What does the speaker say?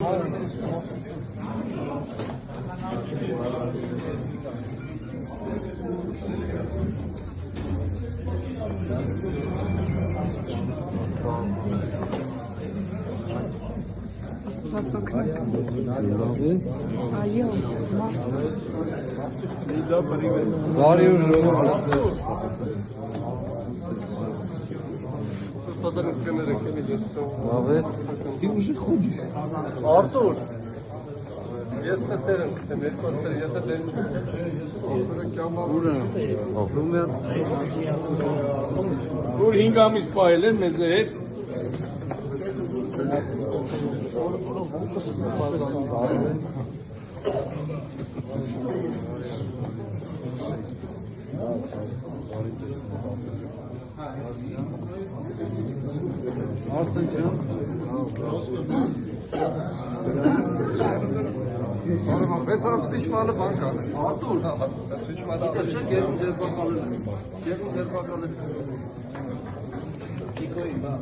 Բարի ու ժողով Ты уже ходишь. Артур, если ты Ուր 5 ամիս պահել են մեզ հետ։ Արսեն ջան։ Պես արամ թիշմանը բանկ ան։ Արտուր, թիշմանը ատեչը գերում ձերբակալեց։ Իքոյի, բա,